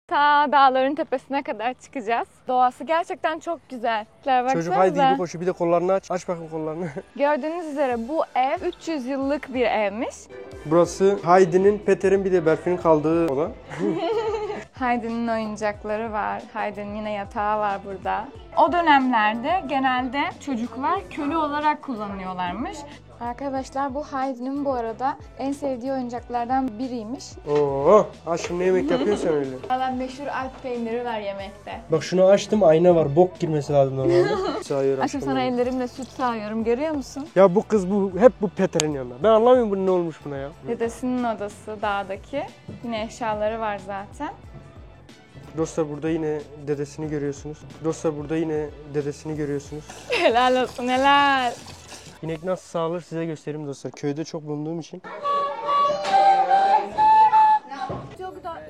Ta dağların tepesine kadar çıkacağız. Doğası gerçekten çok güzel. Çocuk haydi gibi koşuyor. Bir de kollarını aç. Aç bakayım kollarını. Gördüğünüz üzere bu ev 300 yıllık bir evmiş. Burası Heidi'nin, Peter'in bir de Berfin'in kaldığı oda. Heidi'nin oyuncakları var. Heidi'nin yine yatağı var burada. O dönemlerde genelde çocuklar köle olarak kullanıyorlarmış. Arkadaşlar bu Heidi'nin bu arada en sevdiği oyuncaklardan biriymiş. Oo, aşkım ne yemek yapıyorsun sen öyle? Valla meşhur Alp peyniri var yemekte. Bak şunu açtım, ayna var. Bok girmesi lazım normalde. Sağıyor Aşkım sana ellerimle süt sağıyorum, görüyor musun? Ya bu kız hep bu Peter'in yanında. Ben anlamıyorum bunun ne olmuş buna ya. Dedesinin odası dağdaki. Yine eşyaları var zaten. Dostlar burada yine dedesini görüyorsunuz. Helal olsun, helal. İnek nasıl sağılır size göstereyim dostlar. Köyde çok bulunduğum için. Çok tatlı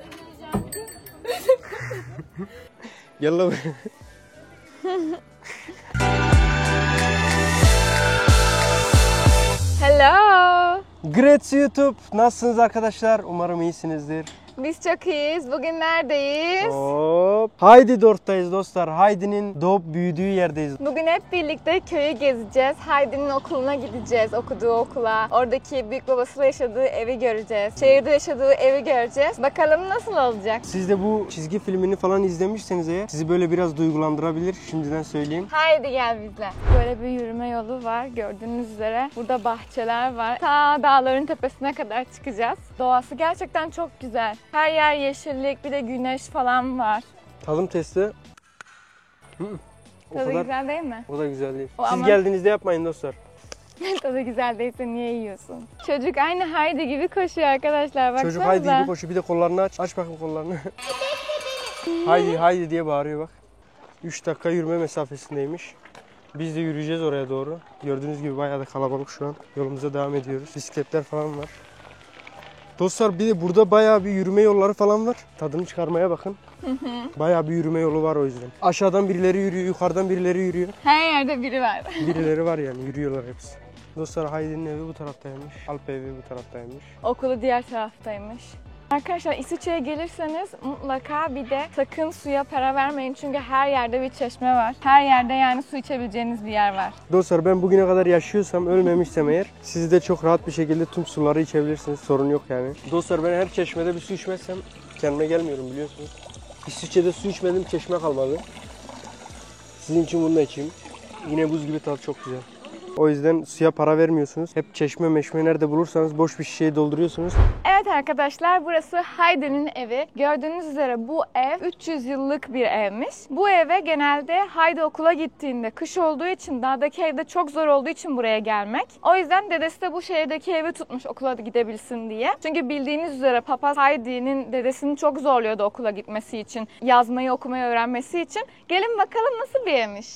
bir Gel lan buraya. Hello. Great YouTube. Nasılsınız arkadaşlar? Umarım iyisinizdir. Biz çok iyiyiz. Bugün neredeyiz? Hop. Heididorf'tayız dostlar. Heidi'nin doğup büyüdüğü yerdeyiz. Bugün hep birlikte köyü gezeceğiz. Heidi'nin okuluna gideceğiz, okuduğu okula. Oradaki büyük babasıyla yaşadığı evi göreceğiz. Şehirde yaşadığı evi göreceğiz. Bakalım nasıl olacak? Siz de bu çizgi filmini falan izlemişseniz eğer sizi böyle biraz duygulandırabilir. Şimdiden söyleyeyim. Haydi gel bizle. Böyle bir yürüme yolu var. Gördüğünüz üzere burada bahçeler var. Ta dağların tepesine kadar çıkacağız. Doğası gerçekten çok güzel. Her yer yeşillik, bir de güneş falan var. Tadım testi. Tadı güzel değil mi? O da güzel değil. O Siz ama- geldiğinizde yapmayın dostlar. Tadı güzel değilse niye yiyorsun? Çocuk aynı Heidi gibi koşuyor arkadaşlar. Baksanıza. Çocuk haydi gibi koşuyor. Bir de kollarını aç. Aç bakayım kollarını. Haydi haydi diye bağırıyor bak. 3 dakika yürüme mesafesindeymiş. Biz de yürüyeceğiz oraya doğru. Gördüğünüz gibi bayağı da kalabalık şu an. Yolumuza devam ediyoruz. Bisikletler falan var. Dostlar bir de burada bayağı bir yürüme yolları falan var. Tadını çıkarmaya bakın. Bayağı bir yürüme yolu var o yüzden. Aşağıdan birileri yürüyor, yukarıdan birileri yürüyor. Her yerde biri var. Birileri var yani yürüyorlar hepsi. Dostlar Heidi'nin evi bu taraftaymış. Alp evi bu taraftaymış. Okulu diğer taraftaymış. Arkadaşlar İsviçre'ye gelirseniz mutlaka bir de sakın suya para vermeyin. Çünkü her yerde bir çeşme var. Her yerde yani su içebileceğiniz bir yer var. Dostlar ben bugüne kadar yaşıyorsam, ölmemişsem eğer siz de çok rahat bir şekilde tüm suları içebilirsiniz. Sorun yok yani. Dostlar ben her çeşmede bir su içmezsem kendime gelmiyorum biliyorsunuz. İsviçre'de su içmedim, çeşme kalmadı. Sizin için bunu da içeyim. Yine buz gibi tadı çok güzel. O yüzden suya para vermiyorsunuz. Hep çeşme meşme nerede bulursanız boş bir şişeyi dolduruyorsunuz. Evet arkadaşlar burası Heidi'nin evi. Gördüğünüz üzere bu ev 300 yıllık bir evmiş. Bu eve genelde Heidi okula gittiğinde kış olduğu için dağdaki evde çok zor olduğu için buraya gelmek. O yüzden dedesi de bu şehirdeki evi tutmuş okula da gidebilsin diye. Çünkü bildiğiniz üzere papaz Heidi'nin dedesini çok zorluyordu okula gitmesi için. Yazmayı okumayı öğrenmesi için. Gelin bakalım nasıl bir evmiş.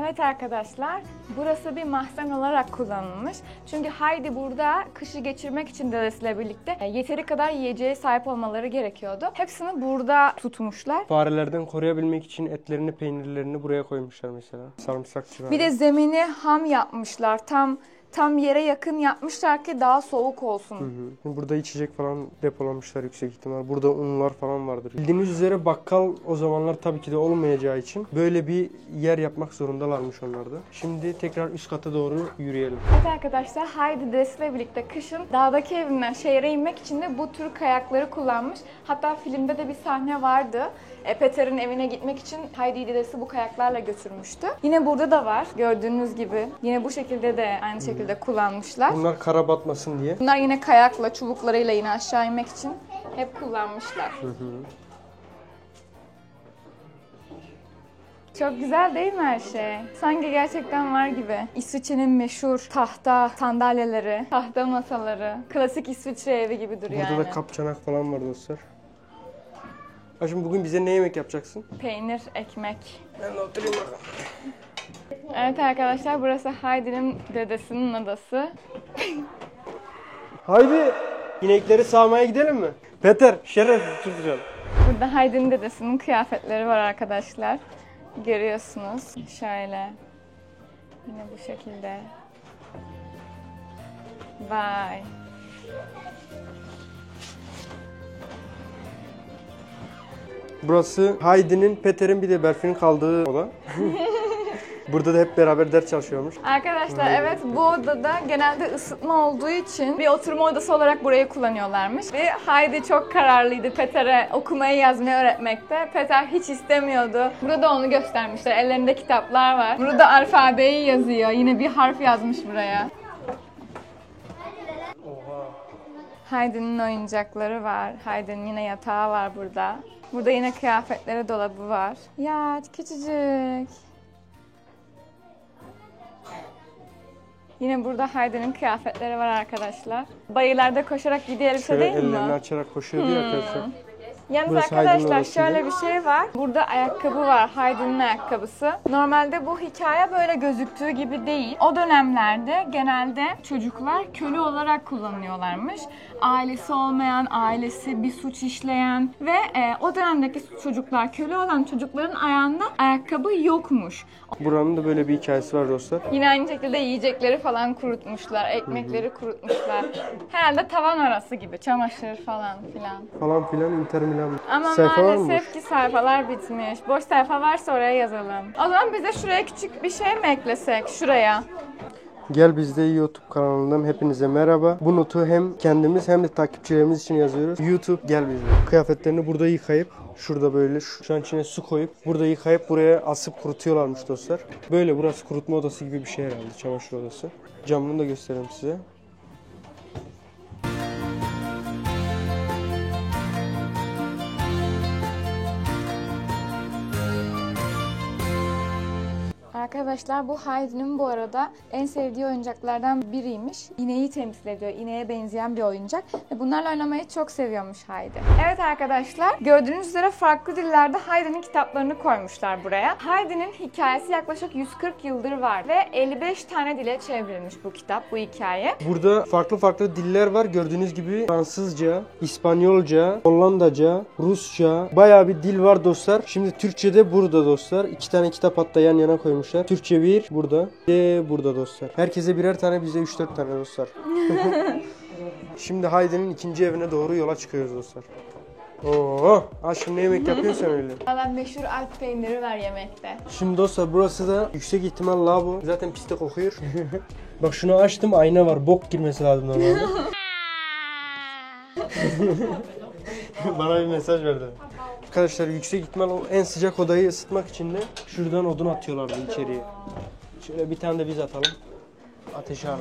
Evet arkadaşlar, burası bir mahzen olarak kullanılmış. Çünkü Heidi burada kışı geçirmek için dedesiyle birlikte yeteri kadar yiyeceğe sahip olmaları gerekiyordu. Hepsini burada tutmuşlar. Farelerden koruyabilmek için etlerini, peynirlerini buraya koymuşlar mesela. Sarımsak civarı. Bir de zemini ham yapmışlar. Tam yere yakın yapmışlar ki daha soğuk olsun. Burada içecek falan depolamışlar yüksek ihtimal. Burada unlar falan vardır. Bildiğiniz üzere bakkal o zamanlar tabii ki de olmayacağı için böyle bir yer yapmak zorundalarmış onlar da. Şimdi tekrar üst kata doğru yürüyelim. Evet arkadaşlar, Heidi dedesiyle birlikte kışın dağdaki evinden şehre inmek için de bu tür kayakları kullanmış. Hatta filmde de bir sahne vardı. Peter'in evine gitmek için Heidi dedesi bu kayaklarla götürmüştü. Yine burada da var gördüğünüz gibi. Yine bu şekilde de aynı şekilde kullanmışlar. Bunlar kara batmasın diye. Bunlar yine kayakla, çubuklarıyla yine aşağı inmek için hep kullanmışlar. Çok güzel değil mi her şey? Sanki gerçekten var gibi. İsviçre'nin meşhur tahta sandalyeleri, tahta masaları, klasik İsviçre evi gibi duruyor Burada yani. da kap çanak falan var dostlar. Şimdi bugün bize ne yemek yapacaksın? Peynir, ekmek. Ben de oturayım bakalım. Evet arkadaşlar, burası Heidi'nin dedesinin adası. Haydi inekleri sağmaya gidelim mi? Peter şeref tutacağım. Burada Heidi'nin dedesinin kıyafetleri var arkadaşlar. Görüyorsunuz. Şöyle. Yine bu şekilde. Vay. Burası Heidi'nin, Peter'in bir de Berfin'in kaldığı oda. Burada da hep beraber ders çalışıyormuş. Arkadaşlar evet, bu odada genelde ısıtma olduğu için bir oturma odası olarak burayı kullanıyorlarmış. Ve Heidi çok kararlıydı Peter'e okumayı yazmayı öğretmekte. Peter hiç istemiyordu. Burada da onu göstermişler. Ellerinde kitaplar var. Burada alfabeyi yazıyor. Yine bir harf yazmış buraya. Heidi'nin oyuncakları var. Heidi'nin yine yatağı var burada. Burada yine kıyafetleri dolabı var. Ya küçücük. Yine burada Heidi'nin kıyafetleri var arkadaşlar. Bayılarda koşarak gidiyor elbise Şöyle değil mi? ellerini açarak koşuyordu ya arkadaşlar. Yalnız Burası arkadaşlar Heidi'nin odasıydı. şöyle bir şey var. Burada ayakkabı var. Heidi'nin ayakkabısı. Normalde bu hikaye böyle gözüktüğü gibi değil. O dönemlerde genelde çocuklar köle olarak kullanılıyorlarmış. Ailesi olmayan, ailesi bir suç işleyen ve o dönemdeki çocuklar, köle olan çocukların ayağında ayakkabı yokmuş. Buranın da böyle bir hikayesi var dostlar. Yine aynı şekilde yiyecekleri falan kurutmuşlar, ekmekleri kurutmuşlar. Herhalde tavan arası gibi, çamaşır falan filan. Falan filan Inter Milan. Ama Sayfa var mı maalesef ki sayfalar bitmiş. Boş sayfa varsa oraya yazalım. O zaman bize şuraya küçük bir şey mi eklesek? Şuraya. Gel Bizde YouTube kanalından hepinize merhaba. Bu notu hem kendimiz hem de takipçilerimiz için yazıyoruz. YouTube Gel Bizde. Kıyafetlerini burada yıkayıp şurada böyle şu an içine su koyup burada yıkayıp buraya asıp kurutuyorlarmış dostlar. Böyle burası kurutma odası gibi bir şey herhalde, çamaşır odası. Camını da göstereyim size. Arkadaşlar bu Heidi'nin bu arada en sevdiği oyuncaklardan biriymiş. İneği temsil ediyor. İneğe benzeyen bir oyuncak. Ve bunlarla oynamayı çok seviyormuş Heidi. Evet arkadaşlar, gördüğünüz üzere farklı dillerde Heidi'nin kitaplarını koymuşlar buraya. Heidi'nin hikayesi yaklaşık 140 yıldır var ve 55 tane dile çevrilmiş bu kitap, bu hikaye. Burada farklı farklı diller var. Gördüğünüz gibi Fransızca, İspanyolca, Hollandaca, Rusça, bayağı bir dil var dostlar. Şimdi Türkçe'de burada dostlar. 2 tane kitap hatta yan yana koymuşlar. Türkçe bir burada ve burada dostlar. Herkese birer tane, bize 3-4 tane dostlar. Şimdi Heidi'nin ikinci evine doğru yola çıkıyoruz dostlar. Oo, aşkım ne yemek yapıyorsun sen öyle? Valla meşhur Alp peyniri var yemekte. Şimdi dostlar burası da yüksek ihtimal lavabo. Zaten piste kokuyor. Bak şunu açtım, ayna var. Bok girmesi lazım normalde. Bana bir mesaj verdi. Arkadaşlar yüksek ihtimal o en sıcak odayı ısıtmak için de şuradan odun atıyorlardı içeriye. Şöyle bir tane de biz atalım. Ateşi araya.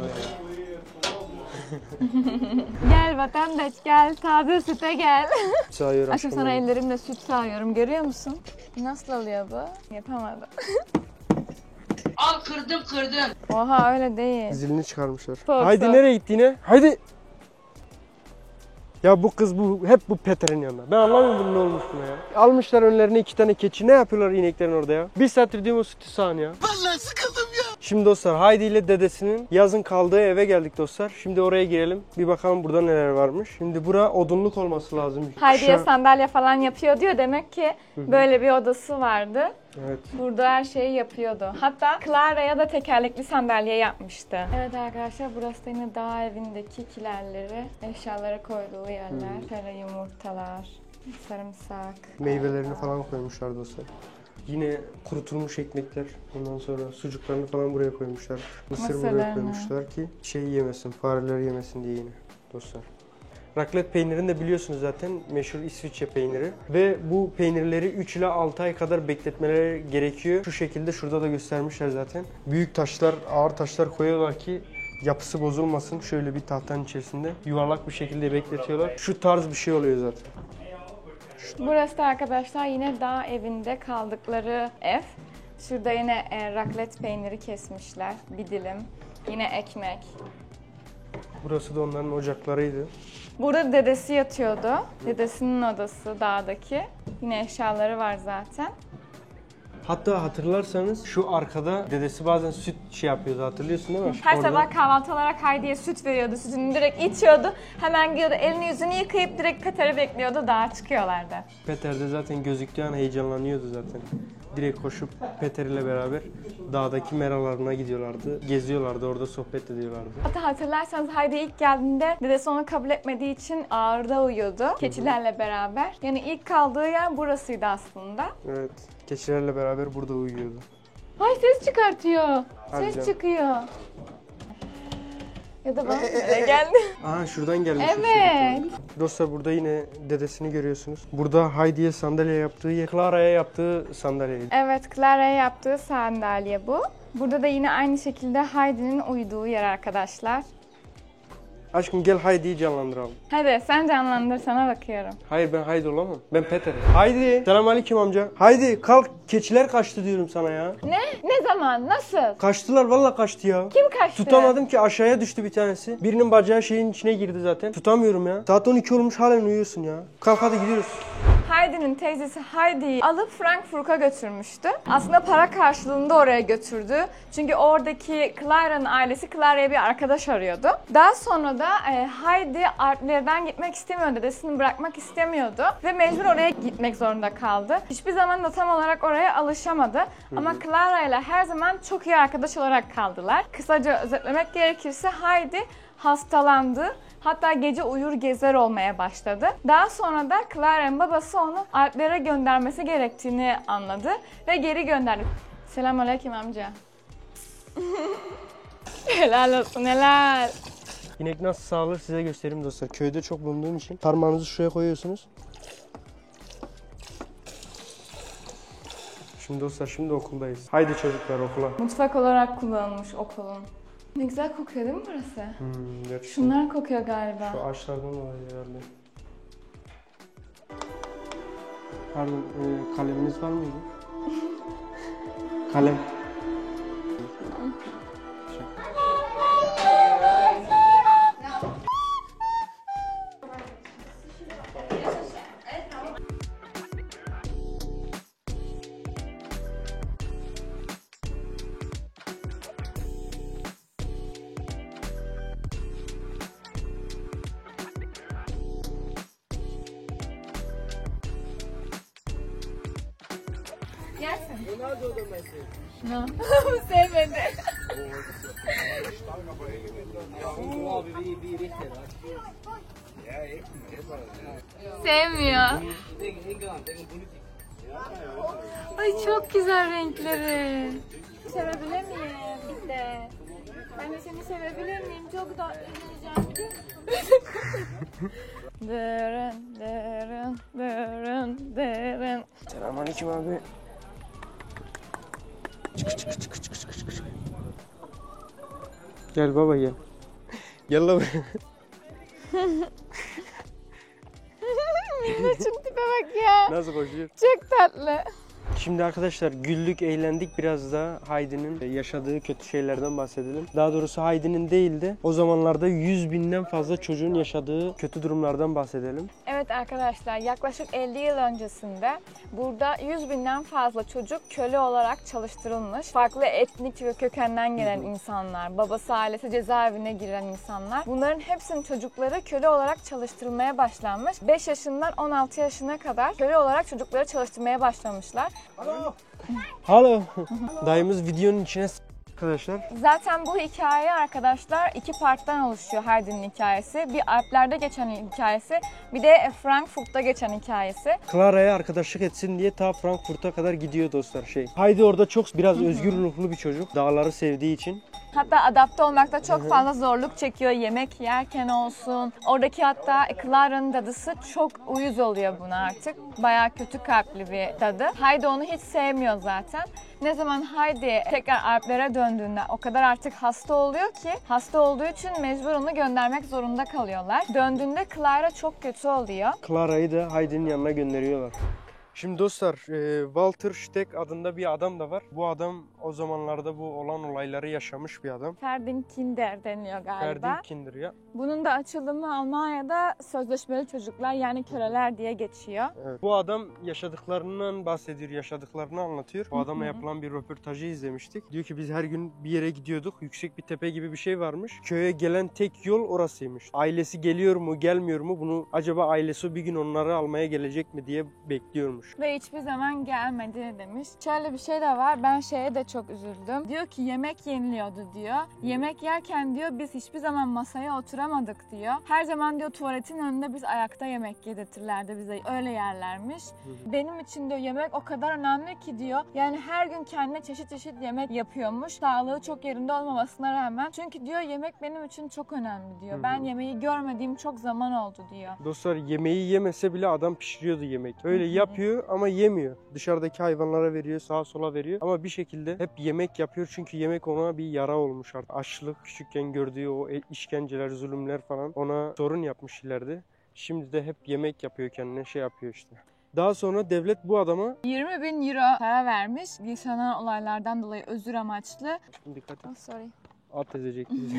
Gel vatandaş gel, taze süte gel. Sağıyor Aşkım sana ellerimle süt sağıyorum, görüyor musun? Nasıl oluyor bu? Yapamadım. Al kırdım. Oha öyle değil. Zilini çıkarmışlar. Soğuk, Haydi soğuk. nereye gitti yine? Haydi. Ya bu kız hep bu Peter'in yanında. Ben anlamıyorum bunun ne olmuş buna ya. Almışlar önlerine 2 tane keçi. Ne yapıyorlar ineklerin orada ya? Bir saattir diyorum o sütü sağın ya. Vallahi sıkıldım ya. Şimdi dostlar Heidi ile dedesinin yazın kaldığı eve geldik dostlar. Şimdi oraya girelim. Bir bakalım burada neler varmış. Şimdi bura odunluk olması lazım. Heidi'ye sandalye falan yapıyor diyor. Demek ki böyle bir odası vardı. Evet. Burada her şeyi yapıyordu. Hatta Clara'ya da tekerlekli sandalye yapmıştı. Evet arkadaşlar, burası da yine dağ evindeki kilerleri, eşyaları koyduğu yerler. Şöyle yumurtalar, sarımsak. Meyvelerini falan koymuşlar dostlar. Yine kurutulmuş ekmekler. Ondan sonra sucuklarını falan buraya koymuşlar. Mısır buraya Mısırlarını. koymuşlar ki şey yemesin, fareler yemesin diye yine dostlar. Raclette peynirini de biliyorsunuz zaten, meşhur İsviçre peyniri. Ve bu peynirleri 3 ila 6 ay kadar bekletmeleri gerekiyor. Şu şekilde şurada da göstermişler zaten. Büyük taşlar, ağır taşlar koyuyorlar ki yapısı bozulmasın. Şöyle bir tahtanın içerisinde yuvarlak bir şekilde bekletiyorlar. Şu tarz bir şey oluyor zaten. Burası da arkadaşlar yine dağ evinde kaldıkları ev. Şurada yine raclette peyniri kesmişler. Bir dilim. Yine ekmek. Burası da onların ocaklarıydı. Burada dedesi yatıyordu. Dedesinin odası dağdaki. Yine eşyaları var zaten. Hatta hatırlarsanız şu arkada dedesi bazen süt şey yapıyordu, hatırlıyorsun değil mi? Her Orada. sabah kahvaltı olarak Heidi'ye süt veriyordu. Sütünü direkt içiyordu. Hemen gidiyordu, elini yüzünü yıkayıp direkt Peter'i bekliyordu. Dağa çıkıyorlardı. Peter de zaten gözüktüğü an heyecanlanıyordu zaten. direkt koşup Peter ile beraber dağdaki meralarına gidiyorlardı. Geziyorlardı, orada sohbet ediyorlardı. Hatta hatırlarsanız Heidi ilk geldiğinde dedesi onu kabul etmediği için ağırda uyuyordu keçilerle beraber. Yani ilk kaldığı yer burasıydı aslında. Evet, keçilerle beraber burada uyuyordu. Ay ses çıkartıyor. Hadi Ses canım. çıkıyor. Ya da bana geldi. Aa, şuradan gelmiş. Evet. Dostlar, burada yine dedesini görüyorsunuz. Burada Heidi'ye sandalye yaptığı yer, Clara'ya yaptığı sandalye. Evet, Clara'ya yaptığı sandalye bu. Burada da yine aynı şekilde Heidi'nin uyuduğu yer arkadaşlar. Aşkım gel Heidi'yi canlandıralım. Hadi sen canlandır, sana bakıyorum. Hayır, ben Heidi olamam. Ben Peter. Heidi. Selamünaleyküm amca. Heidi kalk, keçiler kaçtı diyorum sana ya. Ne? Ne zaman? Nasıl? Kaçtılar, vallahi kaçtı ya. Kim kaçtı? Tutamadım ki, aşağıya düştü bir tanesi. Birinin bacağı şeyin içine girdi zaten. Tutamıyorum ya. Saat 12 olmuş, halen uyuyorsun ya. Kalk hadi gidiyoruz. Heidi'nin teyzesi Heidi'yi alıp Frankfurt'a götürmüştü. Aslında para karşılığında oraya götürdü. Çünkü oradaki Clara'nın ailesi Clara'ya bir arkadaş arıyordu. Daha sonra da Heidi Alplerden gitmek istemiyordu. Dedesini bırakmak istemiyordu. Ve mecbur oraya gitmek zorunda kaldı. Hiçbir zaman da tam olarak oraya alışamadı. Ama Clara ile her zaman çok iyi arkadaş olarak kaldılar. Kısaca özetlemek gerekirse Heidi hastalandı. Hatta gece uyur gezer olmaya başladı. Daha sonra da Clara'nın babası onu Alplere göndermesi gerektiğini anladı ve geri gönderdi. Selamünaleyküm amca. Helal olsun, helal. İnek nasıl sağılır size göstereyim dostlar. Köyde çok bulunduğum için parmağınızı şuraya koyuyorsunuz. Şimdi dostlar, şimdi okuldayız. Haydi çocuklar okula. Mutfak olarak kullanılmış okulun. Ne güzel kokuyor değil mi burası? Gerçekten. Şunlar kokuyor galiba. Şu ağaçlardan dolayı herhalde. Pardon, kaleminiz var mıydı? Kalem. Gelsin. No. Sevmedi. Sevmiyor. Ay çok güzel renkleri. Sevebilir miyim biz de? Ben de seni sevebilir miyim? Çok da üzüleceğim. Dırın, dırın, dırın, dırın. Selamünaleyküm abi. Gel baba gel. Gel la buraya. Minnoş'un tipe bak ya. Nasıl koşuyor? Çok tatlı. Şimdi arkadaşlar güldük, eğlendik. Biraz da Heidi'nin yaşadığı kötü şeylerden bahsedelim. Daha doğrusu Heidi'nin değil de o zamanlarda 100.000'den fazla çocuğun yaşadığı kötü durumlardan bahsedelim. Evet arkadaşlar, yaklaşık 50 yıl öncesinde burada 100.000'den fazla çocuk köle olarak çalıştırılmış. Farklı etnik ve kökenden gelen insanlar, babası ailesi cezaevine giren insanlar. Bunların hepsinin çocukları köle olarak çalıştırılmaya başlanmış. 5 yaşından 16 yaşına kadar köle olarak çocukları çalıştırmaya başlamışlar. Halo. Dayımız videonun içine arkadaşlar. Zaten bu hikaye arkadaşlar 2 parttan oluşuyor Heidi'nin hikayesi. Bir Alplerde geçen hikayesi, bir de Frankfurt'ta geçen hikayesi. Clara'ya arkadaşlık etsin diye ta Frankfurt'a kadar gidiyor dostlar Heidi orada çok biraz özgür ruhlu bir çocuk. Dağları sevdiği için. Hatta adapte olmakta çok fazla zorluk çekiyor. Yemek yerken olsun. Oradaki hatta Clara'nın dadısı çok uyuz oluyor buna artık. Bayağı kötü kalpli bir dadı. Heidi onu hiç sevmiyor zaten. Ne zaman Heidi tekrar Alplere döndüğünde o kadar artık hasta oluyor ki hasta olduğu için mecbur onu göndermek zorunda kalıyorlar. Döndüğünde Clara çok kötü oluyor. Clara'yı da Heidi'nin yanına gönderiyorlar. Şimdi dostlar, Walter Steck adında bir adam da var. Bu adam o zamanlarda bu olan olayları yaşamış bir adam. Ferdinkinder deniyor galiba. Ferdinkinder ya. Bunun da açılımı Almanya'da sözleşmeli çocuklar yani köleler diye geçiyor. Evet. Bu adam yaşadıklarından bahsediyor, yaşadıklarını anlatıyor. Bu adamla yapılan bir röportajı izlemiştik. Diyor ki biz her gün bir yere gidiyorduk. Yüksek bir tepe gibi bir şey varmış. Köye gelen tek yol orasıymış. Ailesi geliyor mu, gelmiyor mu? Bunu acaba ailesi bir gün onları almaya gelecek mi diye bekliyormuş. olmuş. Ve hiçbir zaman gelmedi demiş. Şöyle bir şey de var. Ben şeye de çok üzüldüm. Diyor ki yemek yeniliyordu diyor. Yemek yerken diyor biz hiçbir zaman masaya oturamadık diyor. Her zaman diyor tuvaletin önünde biz ayakta yemek yedirtirlerdi bize. Öyle yerlermiş. Benim için diyor yemek o kadar önemli ki diyor. Yani her gün kendine çeşit çeşit yemek yapıyormuş. Sağlığı çok yerinde olmamasına rağmen. Çünkü diyor yemek benim için çok önemli diyor. Ben yemeği görmediğim çok zaman oldu diyor. Dostlar yemeği yemese bile adam pişiriyordu yemek. Öyle yapıyor ama yemiyor. Dışarıdaki hayvanlara veriyor, sağa sola veriyor. Ama bir şekilde hep yemek yapıyor çünkü yemek ona bir yara olmuş artık. Açlık, küçükken gördüğü o işkenceler, zulümler falan ona sorun yapmış ileride. Şimdi de hep yemek yapıyor kendine, şey yapıyor işte. Daha sonra devlet bu adama 20.000 euro para vermiş. Yaşanan olaylardan dolayı özür amaçlı. dikkat et. Oh, sorry. At ezecek bizi.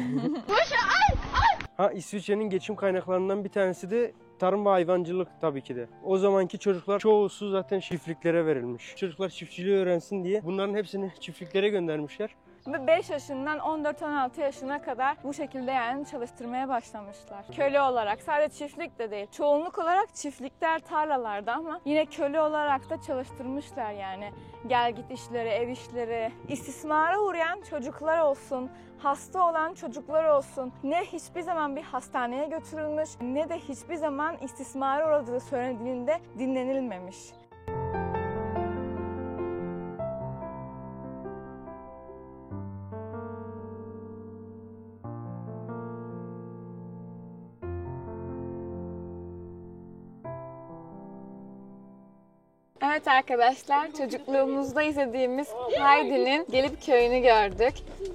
Ha, İsviçre'nin geçim kaynaklarından bir tanesi de tarım ve hayvancılık tabii ki de. O zamanki çocuklar çoğusu zaten çiftliklere verilmiş. Çocuklar çiftçiliği öğrensin diye bunların hepsini çiftliklere göndermişler. Ve 5 yaşından 14-16 yaşına kadar bu şekilde yani çalıştırmaya başlamışlar. Köle olarak, sadece çiftlik de değil. Çoğunluk olarak çiftlikler, tarlalarda ama yine köle olarak da çalıştırmışlar yani. Gel git işleri, ev işleri, istismara uğrayan çocuklar olsun, hasta olan çocuklar olsun. Ne hiçbir zaman bir hastaneye götürülmüş ne de hiçbir zaman istismara uğradığı söylendiğinde dinlenilmemiş. Evet arkadaşlar, çocukluğumuzda izlediğimiz Heidi'nin gelip köyünü gördük.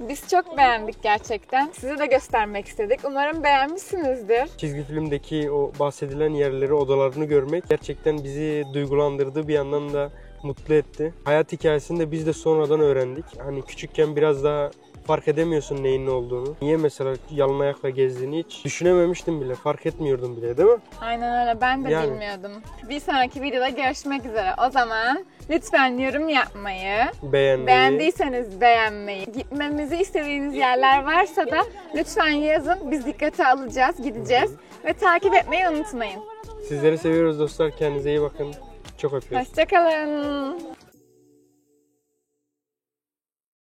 Biz çok beğendik gerçekten. Size de göstermek istedik. Umarım beğenmişsinizdir. Çizgi filmdeki o bahsedilen yerleri, odalarını görmek gerçekten bizi duygulandırdı. Bir yandan da mutlu etti. Hayat hikayesini de biz de sonradan öğrendik. Hani küçükken biraz daha fark edemiyorsun neyin ne olduğunu. Niye mesela yalın ayakla gezdiğini hiç düşünememiştim bile. Fark etmiyordum bile, değil mi? Aynen öyle. Ben de Yani. bilmiyordum. Bir sonraki videoda görüşmek üzere. O zaman lütfen yorum yapmayı, Beğenmeyi. beğendiyseniz beğenmeyi, gitmemizi istediğiniz yerler varsa da lütfen yazın. Biz dikkate alacağız, gideceğiz. Ve takip etmeyi unutmayın. Sizleri seviyoruz dostlar. Kendinize iyi bakın. Çok öpüyoruz. Hoşçakalın.